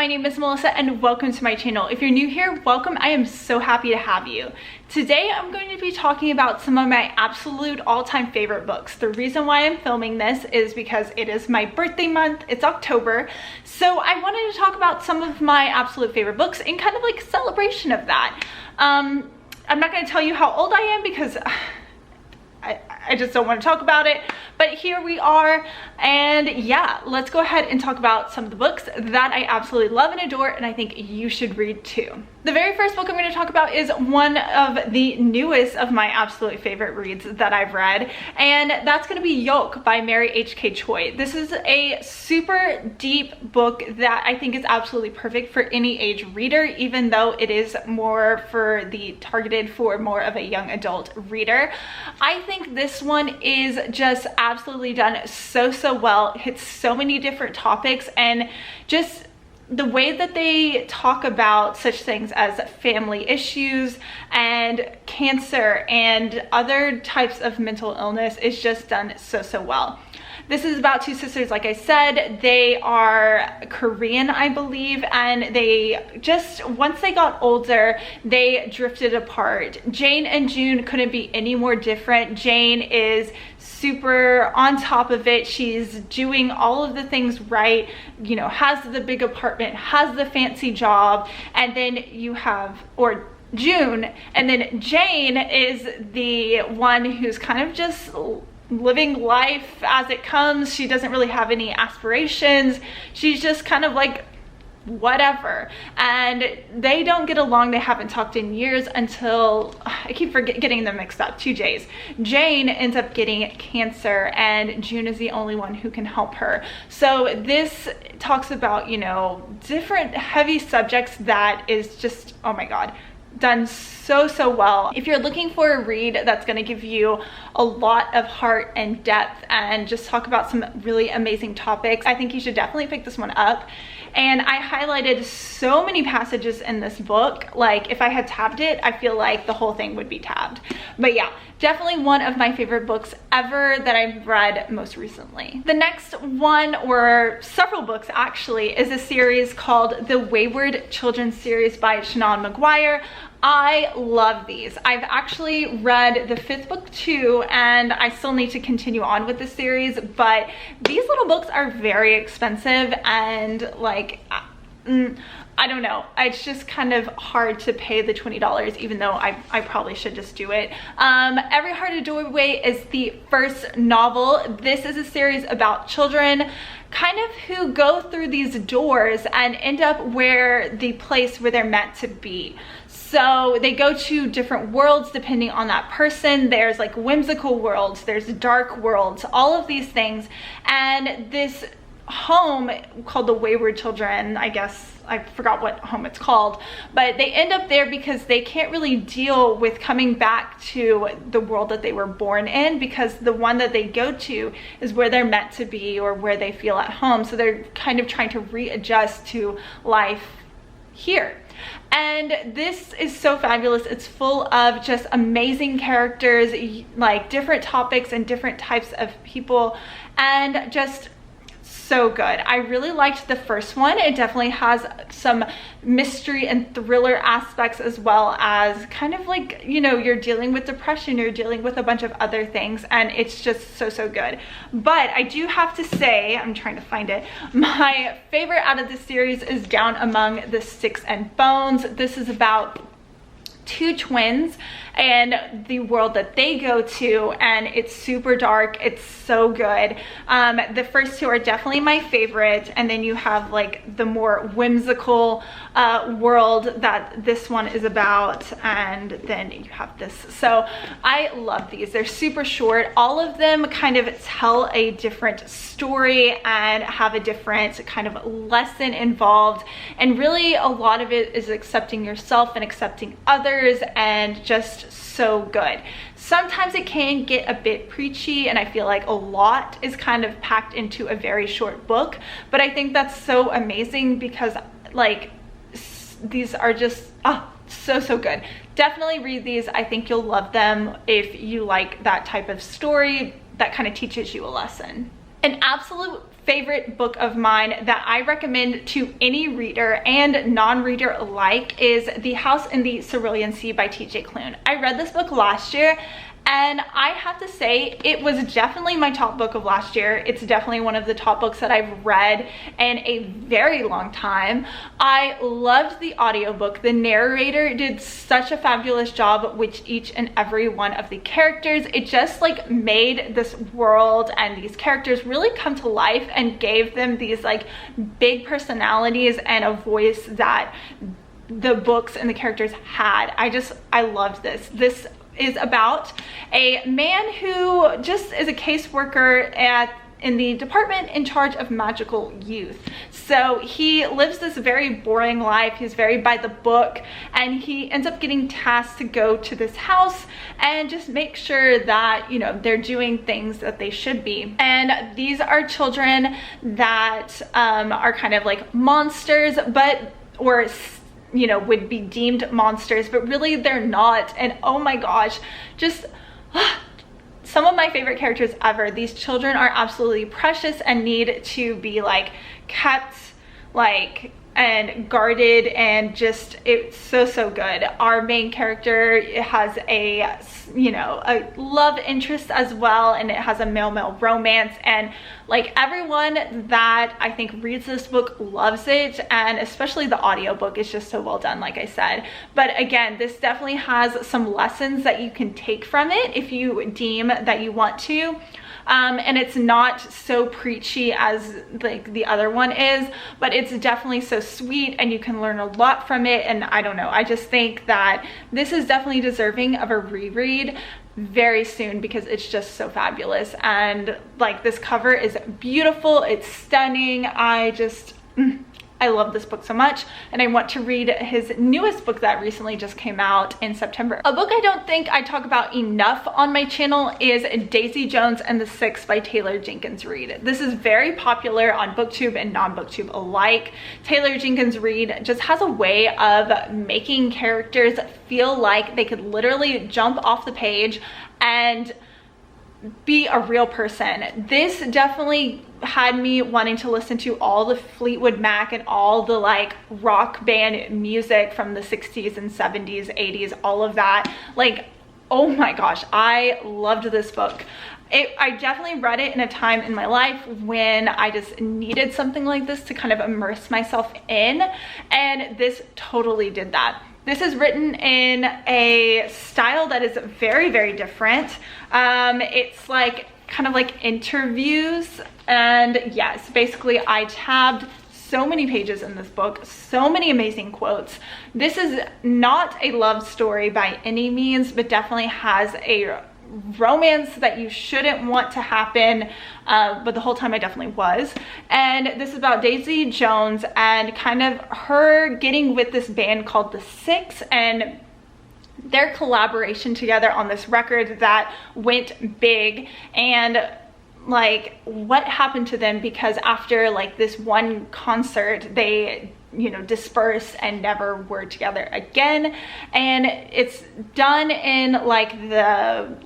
My name is Melissa and welcome to my channel. If you're new here, welcome. I am so happy to have you. Today I'm going to be talking about some of my absolute all-time favorite books. The reason why I'm filming this is because it is my birthday month. It's October. So I wanted to talk about some of my absolute favorite books in kind of like celebration of that. I'm not going to tell you how old I am because I just don't want to talk about it, but here we are. And yeah, let's go ahead and talk about some of the books that I absolutely love and adore and I think you should read too. The very first book I'm going to talk about is one of the newest of my absolute favorite reads that I've read, and that's going to be Yolk by Mary H.K. Choi. This is a super deep book that I think is absolutely perfect for any age reader, even though it is more for the targeted for more of a young adult reader. I think this one is just absolutely done so well. It hits so many different topics, and just the way that they talk about such things as family issues and cancer and other types of mental illness is just done so well. This is about two sisters, like I said. They are Korean, I believe, and they just, once they got older, they drifted apart. Jane and June couldn't be any more different. Jane is super on top of it. She's doing all of the things right, you know, has the big apartment, has the fancy job, and then you have, or June, and then Jane is the one who's kind of just living life as it comes. She doesn't really have any aspirations. She's just kind of like whatever, and they don't get along. They haven't talked in years until, I keep getting them mixed up, two J's. Jane ends up getting cancer and June is the only one who can help her. So this talks about, you know, different heavy subjects that is just, oh my god, done so well. If you're looking for a read that's going to give you a lot of heart and depth and just talk about some really amazing topics, I think you should definitely pick this one up. And I highlighted so many passages in this book. Like if I had tabbed it, I feel like the whole thing would be tabbed. But yeah, definitely one of my favorite books ever that I've read most recently. The next one, or several books actually, is a series called the Wayward Children series by Shannon McGuire. I love these. I've actually read the 5th book too, and I still need to continue on with the series, but these little books are very expensive, and like, I don't know, it's just kind of hard to pay the $20, even though I probably should just do it. Every Heart a Doorway is the first novel. This is a series about children kind of who go through these doors and end up where the place where they're meant to be. So they go to different worlds depending on that person. There's like whimsical worlds, there's dark worlds, all of these things. And this home called the Wayward Children, I guess, I forgot what home it's called, but they end up there because they can't really deal with coming back to the world that they were born in, because the one that they go to is where they're meant to be or where they feel at home. So they're kind of trying to readjust to life here. And this is so fabulous. It's full of just amazing characters, like different topics and different types of people, and just so good. I really liked the first one. It definitely has some mystery and thriller aspects, as well as kind of like, you know, you're dealing with depression, you're dealing with a bunch of other things, and it's just so good. But I do have to say, I'm trying to find it, my favorite out of this series is Down Among the Sticks and Bones. This is about two twins and the world that they go to, and it's super dark. It's so good. The first two are definitely my favorite, and then you have like the more whimsical world that this one is about, and then you have this. So I love these. They're super short. All of them kind of tell a different story and have a different kind of lesson involved, and really a lot of it is accepting yourself and accepting others, and just so good. Sometimes it can get a bit preachy, and I feel like a lot is kind of packed into a very short book, but I think that's so amazing because like these are just so good. Definitely read these. I think you'll love them if you like that type of story that kind of teaches you a lesson. An absolute favorite book of mine that I recommend to any reader and non-reader alike is The House in the Cerulean Sea by T.J. Klune. I read this book last year, and I have to say it was definitely my top book of last year. It's definitely one of the top books that I've read in a very long time. I loved the audiobook. The narrator did such a fabulous job with each and every one of the characters. It just like made this world and these characters really come to life and gave them these like big personalities and a voice that the books and the characters had. I loved this. This is about a man who just is a caseworker in the department in charge of magical youth. So he lives this very boring life. He's very by the book, and he ends up getting tasked to go to this house and just make sure that, you know, they're doing things that they should be. And these are children that are kind of like monsters, or you know, would be deemed monsters, but really they're not. And oh my gosh, just some of my favorite characters ever. These children are absolutely precious and need to be like kept like and guarded, and just it's so good. Our main character has a, you know, a love interest as well, and it has a male-male romance, and like everyone that I think reads this book loves it, and especially the audiobook is just so well done, like I said. But again, this definitely has some lessons that you can take from it if you deem that you want to. And it's not so preachy as like the other one is, but it's definitely so sweet and you can learn a lot from it. And I don't know, I just think that this is definitely deserving of a reread very soon because it's just so fabulous. And like this cover is beautiful, it's stunning. I love this book so much, and I want to read his newest book that recently just came out in September. A book I don't think I talk about enough on my channel is Daisy Jones and the Six by Taylor Jenkins Reid. This is very popular on BookTube and non-BookTube alike. Taylor Jenkins Reid just has a way of making characters feel like they could literally jump off the page and be a real person. This definitely had me wanting to listen to all the Fleetwood Mac and all the like rock band music from the 60s and 70s, 80s, all of that. Like, oh my gosh, I loved this book. I definitely read it in a time in my life when I just needed something like this to kind of immerse myself in, and this totally did that. This is written in a style that is very, very different. It's like kind of like interviews, and yes, basically I tabbed so many pages in this book, so many amazing quotes. This is not a love story by any means, but definitely has a romance that you shouldn't want to happen, but the whole time I definitely was. And this is about Daisy Jones and kind of her getting with this band called the Six, and their collaboration together on this record that went big, and like what happened to them because after like this one concert they, you know, dispersed and never were together again. And it's done in like the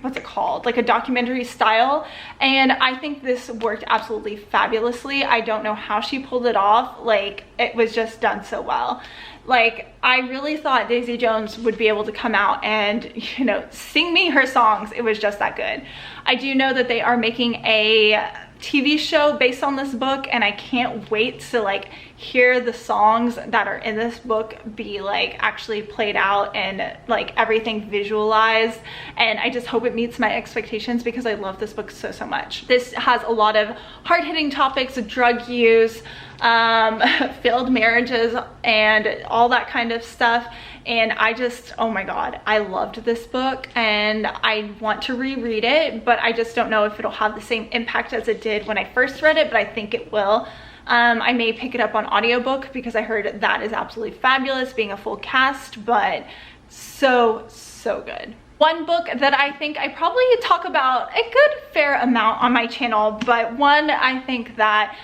what's it called, like a documentary style, and I think this worked absolutely fabulously. I don't know how she pulled it off. Like, it was just done so well. Like, I really thought Daisy Jones would be able to come out and, you know, sing me her songs. It was just that good. I do know that they are making a TV show based on this book, and I can't wait to like hear the songs that are in this book be like actually played out and like everything visualized, and I just hope it meets my expectations because I love this book so much. This has a lot of hard-hitting topics of drug use, failed marriages, and all that kind of stuff, and I just, oh my god, I loved this book and I want to reread it, but I just don't know if it'll have the same impact as it did when I first read it, but I think it will. I may pick it up on audiobook because I heard that is absolutely fabulous, being a full cast, but so good. One book that I think I probably talk about a good fair amount on my channel, but one I think that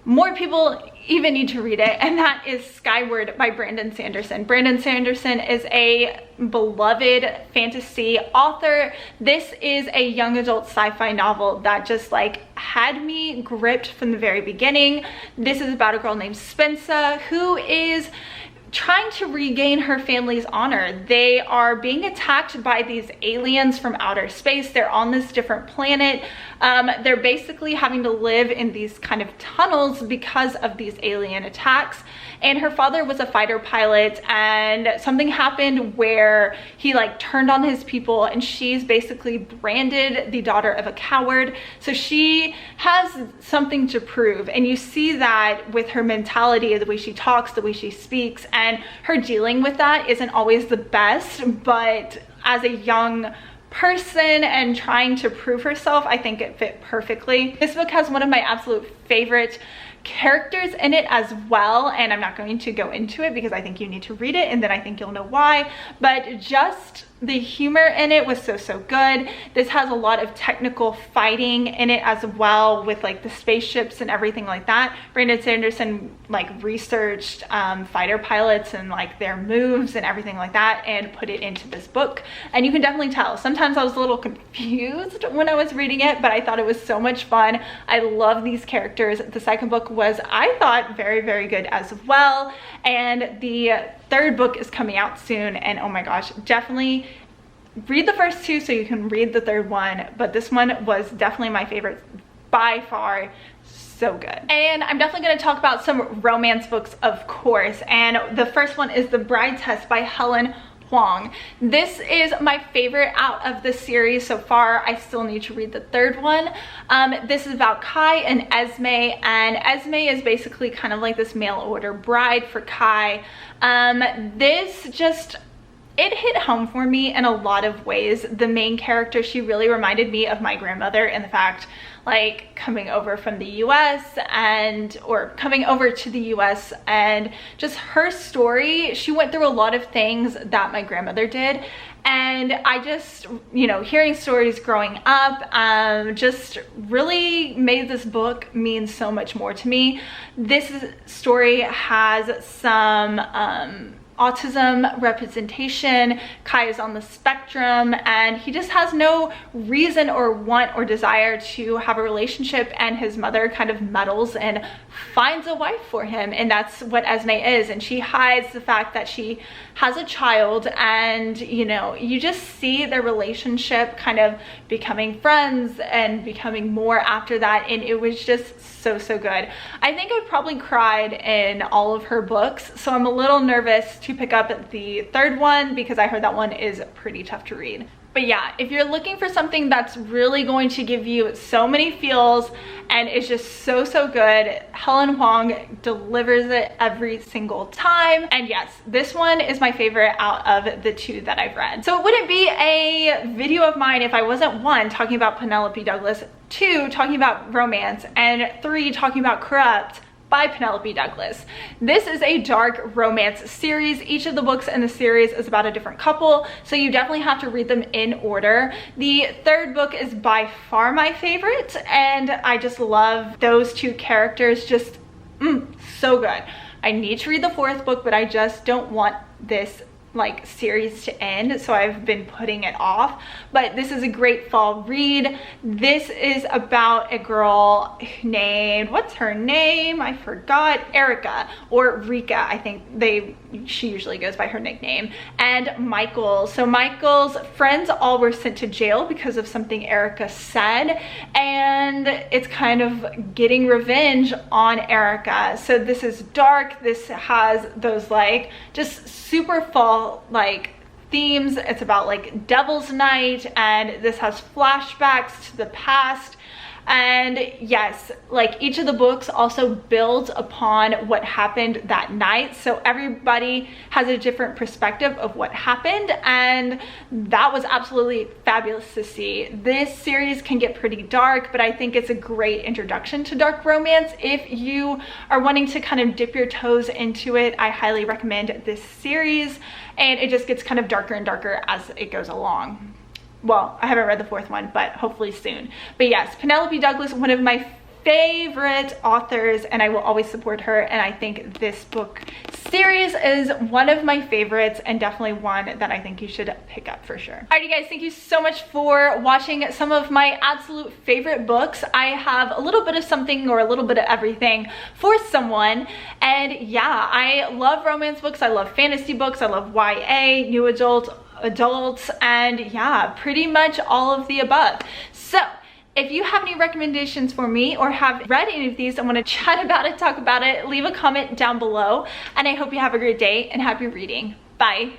more people even need to read it, and that is Skyward by Brandon Sanderson. Brandon Sanderson is a beloved fantasy author. This is a young adult sci-fi novel that just like had me gripped from the very beginning. This is about a girl named Spencer who is trying to regain her family's honor. They are being attacked by these aliens from outer space. They're on this different planet. They're basically having to live in these kind of tunnels because of these alien attacks. And her father was a fighter pilot, and something happened where he like turned on his people, and she's basically branded the daughter of a coward. So she has something to prove, and you see that with her mentality, the way she talks, the way she speaks, and her dealing with that isn't always the best, but as a young person and trying to prove herself, I think it fit perfectly. This book has one of my absolute favorite characters in it as well, and I'm not going to go into it because I think you need to read it and then I think you'll know why, but just the humor in it was so good. This has a lot of technical fighting in it as well, with like the spaceships and everything like that. Brandon Sanderson like researched fighter pilots and like their moves and everything like that and put it into this book, and you can definitely tell. Sometimes I was a little confused when I was reading it, but I thought it was so much fun. I love these characters. The second book was, I thought, very good as well, and the third book is coming out soon, and oh my gosh, definitely read the first two so you can read the third one, but this one was definitely my favorite by far. So good. And I'm definitely going to talk about some romance books, of course, and the first one is The Bride Test by Helen Hoang. This is my favorite out of the series so far. I still need to read the third one. This is about Kai and Esme, and Esme is basically kind of like this mail order bride for Kai. It hit home for me in a lot of ways. The main character, she really reminded me of my grandmother in the fact, like, coming over from the US or coming over to the US, and just her story. She went through a lot of things that my grandmother did, and I just, you know, hearing stories growing up just really made this book mean so much more to me. This story has some autism representation. Kai is on the spectrum, and he just has no reason or want or desire to have a relationship, and his mother kind of meddles and finds a wife for him, and that's what Esme is. And she hides the fact that she has a child, and you know, you just see their relationship kind of becoming friends and becoming more after that, and it was just so good. I think I probably cried in all of her books, so I'm a little nervous to pick up the third one because I heard that one is pretty tough to read. But yeah, if you're looking for something that's really going to give you so many feels and is just so good, Helen Hoang delivers it every single time. And yes, this one is my favorite out of the two that I've read. So it wouldn't be a video of mine if I wasn't, one, talking about Penelope Douglas, two, talking about romance, and three, talking about Corrupt by Penelope Douglas. This is a dark romance series. Each of the books in the series is about a different couple, so you definitely have to read them in order. The third book is by far my favorite, and I just love those two characters. Just so good. I need to read the fourth book, but I just don't want this like series to end, so I've been putting it off. But this is a great fall read. This is about a girl named, what's her name? I forgot. Erica, or Rika, I think she usually goes by her nickname, and Michael. So Michael's friends all were sent to jail because of something Erica said, and it's kind of getting revenge on Erica. So this is dark. This has those like just super fall like themes. It's about like Devil's Night, and this has flashbacks to the past. And yes, like each of the books also builds upon what happened that night, so everybody has a different perspective of what happened, and that was absolutely fabulous to see. This series can get pretty dark, but I think it's a great introduction to dark romance. If you are wanting to kind of dip your toes into it, I highly recommend this series, and it just gets kind of darker and darker as it goes along. Well, I haven't read the fourth one, but hopefully soon. But yes, Penelope Douglas, one of my favorite authors, and I will always support her, and I think this book series is one of my favorites and definitely one that I think you should pick up for sure. Alrighty guys, thank you so much for watching some of my absolute favorite books. I have a little bit of something or a little bit of everything for someone, and yeah, I love romance books, I love fantasy books, I love YA, new adults, and yeah, pretty much all of the above. So if you have any recommendations for me or have read any of these and want to chat about it, talk about it, leave a comment down below. And I hope you have a great day and happy reading. Bye.